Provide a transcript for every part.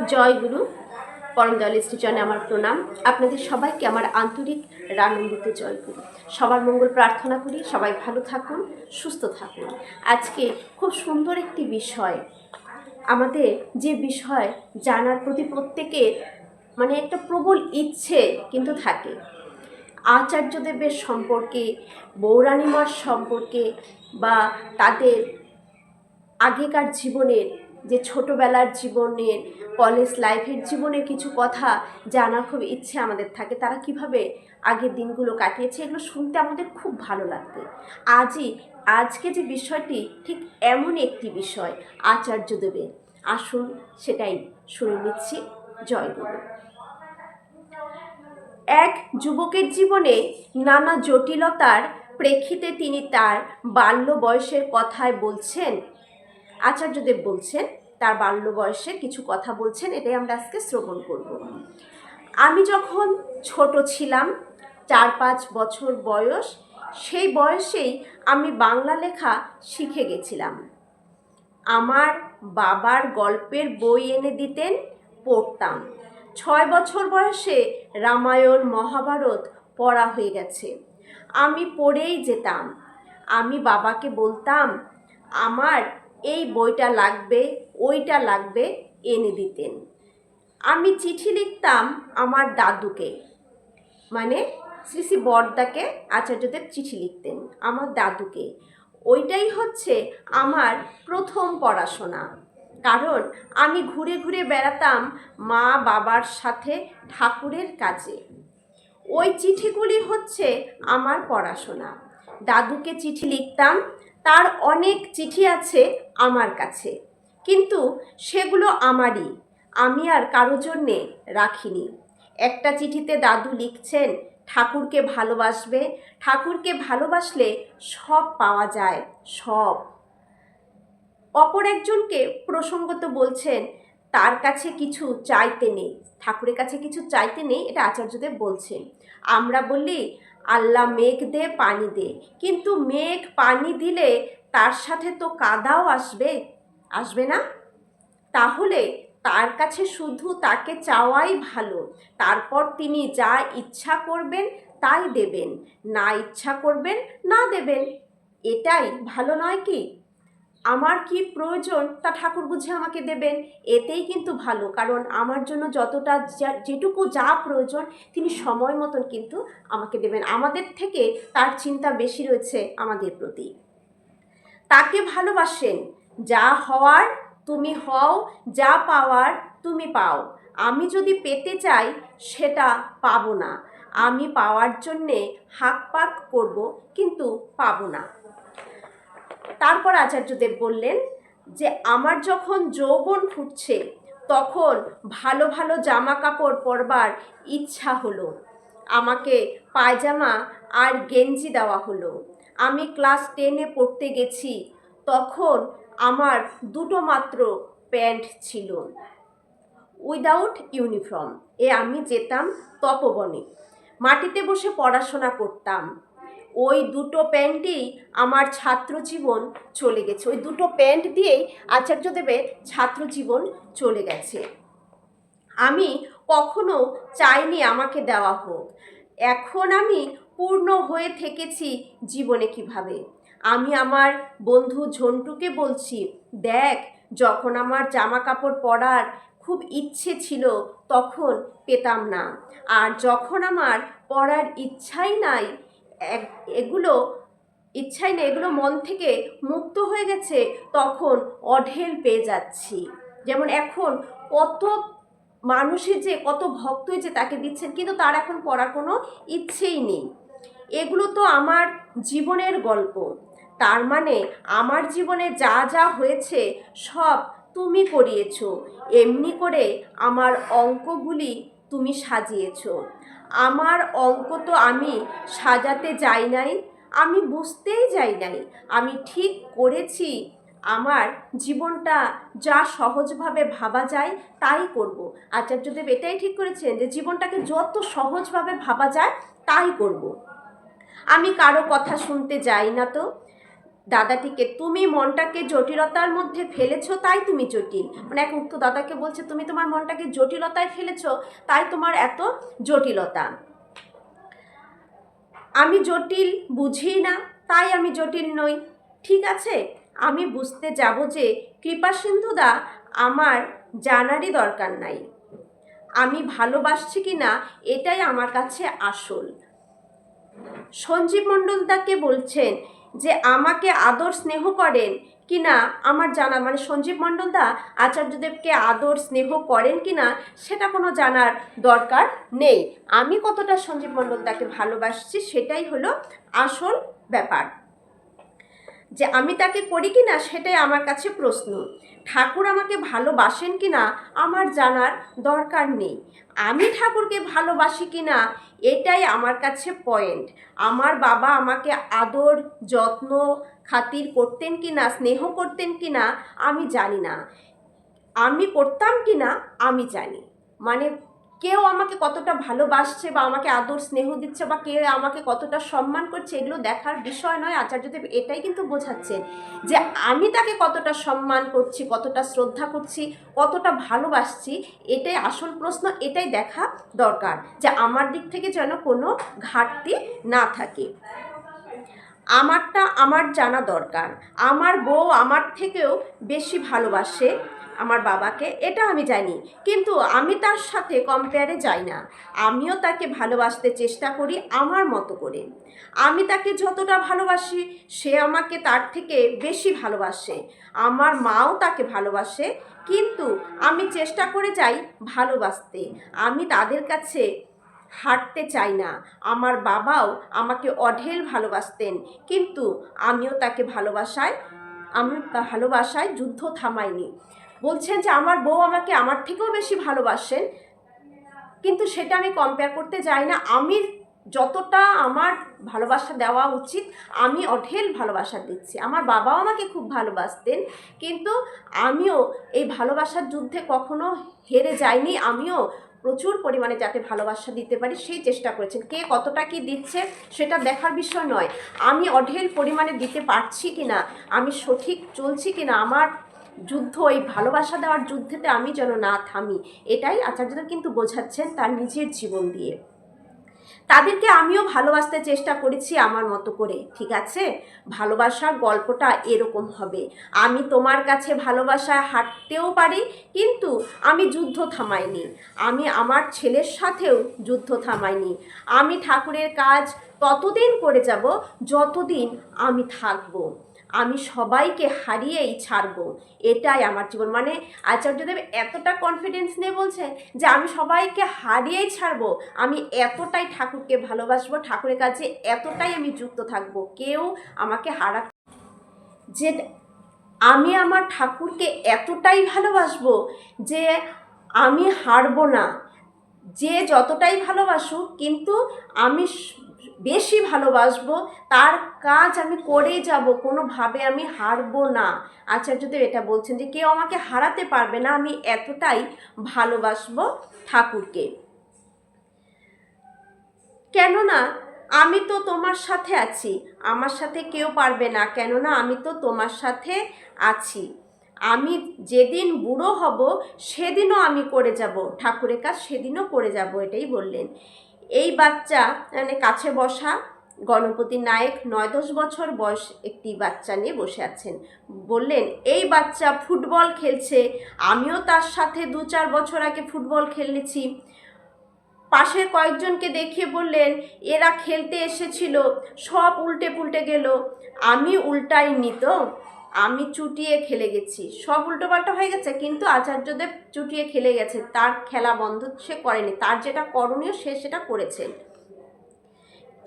জয় গুরু। পরম দয়াল শ্রীচরণে আমার প্রণাম। আপনাদের সবাইকে আমার আন্তরিক রানন্দিত জয় গুরু। সবার মঙ্গল প্রার্থনা করি, সবাই ভালো থাকুন, সুস্থ থাকুন। আজকে খুব সুন্দর একটি বিষয়, আমাদের যে বিষয় জানার প্রতি প্রত্যেকের একটা প্রবল ইচ্ছে কিন্তু থাকে। আচার্যদেবের সম্পর্কে, বৌরানীমার সম্পর্কে, বা তাদের আগেকার জীবনের, যে ছোটোবেলার জীবনের, কলেজ লাইফের জীবনের কিছু কথা জানার খুব ইচ্ছে আমাদের থাকে। তারা কিভাবে আগের দিনগুলো কাটিয়েছে, এগুলো শুনতে আমাদের খুব ভালো লাগবে। আজকে যে বিষয়টি ঠিক এমন একটি বিষয় আচার্যদেবের। আসুন সেটাই শুনে নিচ্ছি। জয়গুরু। এক যুবকের জীবনে নানা জটিলতার প্রেক্ষিতে তিনি তার বাল্য বয়সের কথায় বলছেন। আচার্যদেব বলছেন, তার বাল্য বয়সে কিছু কথা বলছেন, এটাই আমরা আজকে শ্রবণ করব। আমি যখন ছোট ছিলাম, 4-5 বছর বয়স, সেই বয়সেই আমি বাংলা লেখা শিখে গেছিলাম। আমার বাবার গল্পের বই এনে দিতেন, পড়তাম। 6 বছর বয়সে রামায়ণ মহাভারত পড়া হয়ে গেছে। আমি পড়েই যেতাম। আমি বাবাকে বলতাম, আমার এই বইটা লাগবে, ওইটা লাগবে, এনে দিতেন। আমি চিঠি লিখতাম আমার দাদুকে, শ্রী শ্রী বড়দাকে আচার্যদেব চিঠি লিখতেন আমার দাদুকে। ওইটাই হচ্ছে আমার প্রথম পড়াশোনা। কারণ আমি ঘুরে ঘুরে বেড়াতাম মা বাবার সাথে ঠাকুরের কাজে। ওই চিঠিগুলি হচ্ছে আমার পড়াশোনা। দাদুকে চিঠি লিখতাম, তার অনেক চিঠি আছে আমার কাছে, কিন্তু সেগুলো আমারই, আমি আর কারো জন্যে রাখিনি। একটা চিঠিতে দাদু লিখছেন ঠাকুরকে ভালোবাসবে, ঠাকুরকে ভালোবাসলে সব পাওয়া যায়, সব। অপর একজনকে প্রসঙ্গত বলছেন তার কাছে কিছু চাইতে নেই, ঠাকুরের কাছে কিছু চাইতে নেই, এটা আচার্যদেব বলছেন। আমরা বলি আল্লাহ মেঘ দে, পানি দে, কিন্তু মেঘ পানি দিলে তার সাথে তো কাদাও আসবে, আসবে না? তাহলে তার কাছে শুধু তাকে চাওয়াই ভালো। তারপর তিনি যা ইচ্ছা করবেন তাই দেবেন, না ইচ্ছা করবেন না দেবেন। এটাই ভালো নয় কি? আমার কি প্রয়োজন তা ঠাকুর বুঝে আমাকে দেবেন, এতেই কিন্তু ভালো। কারণ আমার জন্য যতটা যেটুকু যা প্রয়োজন তিনি সময় মতন কিন্তু আমাকে দেবেন। আমাদের থেকে তার চিন্তা বেশি রয়েছে আমাদের প্রতি। তাকে ভালোবাসেন, যা হওয়ার তুমি হও, যা পাওয়ার তুমি পাও। আমি যদি পেতে চাই সেটা পাবো না, আমি পাওয়ার জন্যে হাঁক পাক করব, কিন্তু পাবো না। তারপর আচার্যদেব বললেন যে আমার যখন যৌবন ফুটছে, তখন ভালো ভালো জামা কাপড় পরবার ইচ্ছা হলো। আমাকে পায়জামা আর গেঞ্জি দেওয়া হলো। আমি ক্লাস 10-এ পড়তে গেছি, তখন আমার দুটো মাত্র প্যান্ট ছিল, উইদাউট ইউনিফর্ম। আমি যেতাম তপবনে, মাটিতে বসে পড়াশোনা করতাম। ওই দুটো প্যান্টেই আমার ছাত্র জীবন চলে গেছে, ওই দুটো প্যান্ট দিয়েই আচার্যদেবের ছাত্র জীবন চলে গেছে। আমি কখনো চাইনি আমাকে দেওয়া হোক। এখন আমি পূর্ণ হয়ে থেকেছি জীবনে কিভাবে। আমি আমার বন্ধু ঝন্টুকে বলছি, দেখ, যখন আমার জামা কাপড় পরার খুব ইচ্ছে ছিল তখন পেতাম না, আর যখন আমার পরার ইচ্ছাই নাই, এগুলো মন থেকে মুক্ত হয়ে গেছে, তখন অঢেল পেয়ে যাচ্ছি। যেমন এখন কত মানুষের যে কত ভক্তই যে তাকে দিচ্ছেন, কিন্তু তার এখন পড়ার কোনো ইচ্ছেই নেই। এগুলো তো আমার জীবনের গল্প। তার মানে আমার জীবনে যা যা হয়েছে সব তুমি করিয়েছো। এমনি করে আমার অঙ্কগুলি তুমি সাজিয়েছো। আমার অঙ্ক তো আমি সাজাতে যাই নাই, আমি বুঝতেই যাই নাই, আমি ঠিক করেছি। আমার জীবনটা যা সহজভাবে ভাবা যায় তাই করব। আচার্যদেব এটাই ঠিক করেছেন যে জীবনটাকে যত সহজভাবে ভাবা যায় তাই করব। আমি কারো কথা শুনতে যাই না, তো দাদাটিকে, তুমি মনটাকে জটিলতার মধ্যে ফেলেছো তাই তুমি জটিল। মানে এক মুক্ত দাদাকে বলছে তুমি তোমার মনটাকে জটিলতায় ফেলেছো তাই তোমার এত জটিলতা। আমি জটিল বুঝি না তাই আমি জটিল নই। ঠিক আছে, আমি বুঝতে যাব যে কৃপাসিন্ধুদা আমার জানারই দরকার নাই। আমি ভালোবাসছি কি না এটাই আমার কাছে আসল। সঞ্জীব মণ্ডলদাকে বলছেন যে আমাকে আদর স্নেহ করেন কি না আমার জানা, মানে সঞ্জীব মণ্ডলদা আচার্যদেবকে আদর স্নেহ করেন কি না সেটা কোনো জানার দরকার নেই। আমি কতটা সঞ্জীব মণ্ডলদাকে ভালোবাসছি সেটাই হলো আসল ব্যাপার। যে আমি তাকে করি কি না সেটাই আমার কাছে প্রশ্ন। ঠাকুর আমাকে ভালোবাসেন কি না আমার জানার দরকার নেই। আমি ঠাকুরকে ভালোবাসি কি না এটাই আমার কাছে পয়েন্ট। আমার বাবা আমাকে আদর যত্ন খাতির করতেন কি না, স্নেহ করতেন কি না আমি জানি না, আমি করতাম কি না আমি জানি। মানে কেউ আমাকে কতটা ভালোবাসছে বা আমাকে আদর স্নেহ দিচ্ছে বা কেউ আমাকে কতটা সম্মান করছে এগুলো দেখার বিষয় নয়। আচার্যদেব এটাই কিন্তু বোঝাচ্ছেন যে আমি তাকে কতটা সম্মান করছি, কতটা শ্রদ্ধা করছি, কতটা ভালোবাসছি এটাই আসল প্রশ্ন। এটাই দেখা দরকার যে আমার দিক থেকে যেন কোনো ঘাটতি না থাকে। আমারটা আমার জানা দরকার। আমার বউ আমার থেকেও বেশি ভালোবাসে আমার বাবাকে, এটা আমি জানি, কিন্তু আমি তার সাথে কম্পেয়ারে যাই না। আমিও তাকে ভালোবাসতে চেষ্টা করি আমার মতো করে। আমি তাকে যতটা ভালোবাসি সে আমাকে তার থেকে বেশি ভালোবাসে। আমার মাও তাকে ভালোবাসে, কিন্তু আমি চেষ্টা করে যাই ভালোবাসতে। আমি তাদের কাছে হাঁটতে চাই না। আমার বাবাও আমাকে অঢেল ভালোবাসতেন, কিন্তু আমিও তাকে ভালোবাসায় যুদ্ধ থামাইনি। বলছেন যে আমার বউ আমাকে আমার থেকেও বেশি ভালোবাসেন, কিন্তু সেটা আমি কম্পেয়ার করতে যাই না। আমি যতটা আমার ভালোবাসা দেওয়া উচিত আমি অঢেল ভালোবাসা দিচ্ছি। আমার বাবাও আমাকে খুব ভালোবাসতেন, কিন্তু আমিও এই ভালোবাসার যুদ্ধে কখনো হেরে যাইনি। আমিও প্রচুর পরিমাণে যাতে ভালোবাসা দিতে পারি সেই চেষ্টা করেছেন। কে কতটা কি দিচ্ছে সেটা দেখার বিষয় নয়, আমি অঢেল পরিমাণে দিতে পারছি কিনা, আমি সঠিক চলছি কিনা, আমার যুদ্ধ এই ভালোবাসা দেওয়ার যুদ্ধেতে আমি যেন না থামি, এটাই আচার্যদেব কিন্তু বোঝাচ্ছেন তার নিজের জীবন দিয়ে। তাদেরকে আমিও ভালোবাসতে চেষ্টা করেছি আমার মতো করে। ঠিক আছে, ভালোবাসার গল্পটা এরকম হবে। আমি তোমার কাছে ভালোবাসায় হাঁটতেও পারি, কিন্তু আমি যুদ্ধ থামাইনি। আমি আমার ছেলের সাথেও যুদ্ধ থামাইনি। আমি ঠাকুরের কাজ ততদিন করে যাব যতদিন আমি থাকবো। আমি সবাইকে হারিয়েই ছাড়বো, এটাই আমার জীবন। মানে আচার্যদেব এতটা কনফিডেন্স নিয়ে বলছেন যে আমি সবাইকে হারিয়েই ছাড়বো, আমি এতটাই ঠাকুরকে ভালোবাসবো, ঠাকুরের কাছে এতটাই আমি যুক্ত থাকবো, কেউ আমাকে যে আমি আমার ঠাকুরকে এতটাই ভালোবাসবো যে আমি হারবো না। যে যতটাই ভালোবাসুক, কিন্তু আমি বেশি ভালোবাসবো, তার কাজ আমি করেই যাব, কোনোভাবে আমি হারবো না। আচার্যদেব এটা বলছেন যে কেউ আমাকে হারাতে পারবে না, আমি এতটাই ভালোবাসবো ঠাকুরকে। কেননা আমি তো তোমার সাথে আছি, আমার সাথে কেউ পারবে না, কেননা আমি তো তোমার সাথে আছি। আমি যেদিন বুড়ো হব সেদিনও আমি করে যাব ঠাকুরের কাজ, সেদিনও করে যাব, এটাই বললেন। এই বাচ্চা মানে কাছে বসা গণপতি নায়েক 9-10 বছর বয়স একটি বাচ্চা নিয়ে বসে আছেন। বললেন এই বাচ্চা ফুটবল খেলছে, আমিও তার সাথে 2-4 বছর আগে ফুটবল খেলেছি। পাশের কয়েকজনকে দেখিয়ে বললেন এরা খেলতে এসেছিল, সব উল্টে পুল্টে গেল, আমি উল্টাইনি তো, আমি চুটিয়ে খেলে গেছি। সব উল্টোপাল্টা হয়ে গেছে, কিন্তু আচার্যদেব চুটিয়ে খেলে গেছে, তার খেলা বন্ধ সে করেনি, তার যেটা করণীয় সে সেটা করেছে।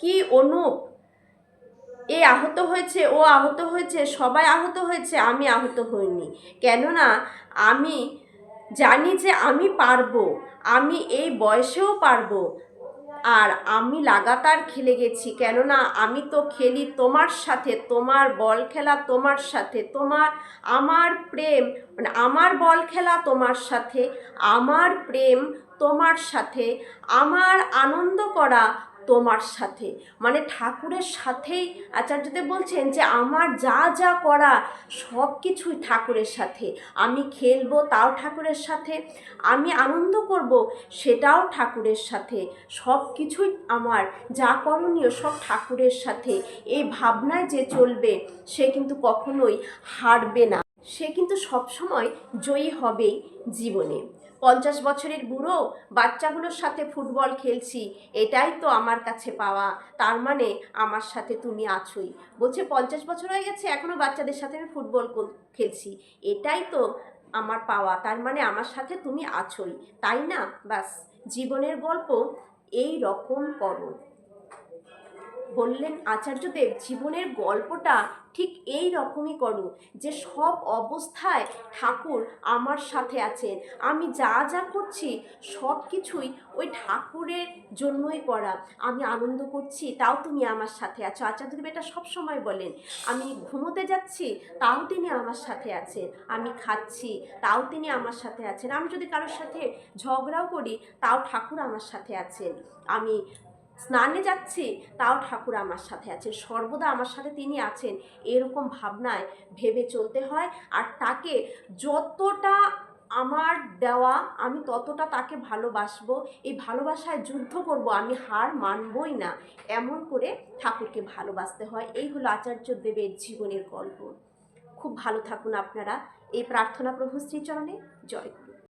কি অনুপ, এ আহত হয়েছে, ও আহত হয়েছে, সবাই আহত হয়েছে, আমি আহত হইনি। কেননা আমি জানি যে আমি পারবো, আমি এই বয়সেও পারবো, আর আমি লাগাতার খেলে গেছি। কেননা আমি তো খেলি তোমার সাথে, তোমার বল খেলা তোমার সাথে, আমার প্রেম, মানে আমার বল খেলা তোমার সাথে, আমার প্রেম তোমার সাথে, আমার আনন্দ করা তোমার সাথে, মানে ঠাকুরের সাথেই আচার্যদেব বলছেন যে আমার যা যা করা সব কিছুই ঠাকুরের সাথে। আমি খেলবো তাও ঠাকুরের সাথে, আমি আনন্দ করব সেটাও ঠাকুরের সাথে, সব কিছুই আমার যা করণীয় সব ঠাকুরের সাথে। এই ভাবনায় যে চলবে সে কিন্তু কখনোই হারবে না, সে কিন্তু সবসময় জয়ী হবেই জীবনে। 50 বছরের বুড়ো বাচ্চাগুলোর সাথে ফুটবল খেলছি, এটাই তো আমার কাছে পাওয়া, তার মানে আমার সাথে তুমি আছোই। বলছে 50 বছর হয়ে গেছে এখনও বাচ্চাদের সাথে আমি ফুটবল খেলছি, এটাই তো আমার পাওয়া, তার মানে আমার সাথে তুমি আছোই, তাই না? বাস, জীবনের গল্প এই রকম করো। বললেন আচার্যদেব জীবনের গল্পটা ঠিক এই রকমই করো, যে সব অবস্থায় ঠাকুর আমার সাথে আছেন, আমি যা যা করছি সব কিছুই ওই ঠাকুরের জন্যই করা। আমি আনন্দ করছি তাও তুমি আমার সাথে আছো, আচার্যদেব এটা সবসময় বলেন। আমি ঘুমোতে যাচ্ছি তাও তিনি আমার সাথে আছেন, আমি খাচ্ছি তাও তিনি আমার সাথে আছেন, আমি যদি কারোর সাথে ঝগড়াও করি তাও ঠাকুর আমার সাথে আছেন, আমি স্নানে যাচ্ছি তাও ঠাকুর আমার সাথে আছেন, সর্বদা আমার সাথে তিনি আছেন, এরকম ভাবনায় ভেবে চলতে হয়। আর তাকে যতটা আমার দেওয়া আমি ততটা তাকে ভালোবাসবো, এই ভালোবাসায় যুদ্ধ করব, আমি হার মানবই না, এমন করে ঠাকুরকে ভালোবাসতে হয়। এই হলো আচার্যদেবের জীবনের গল্প। খুব ভালো থাকুন আপনারা, এই প্রার্থনা প্রভু শ্রীচরণে। জয়।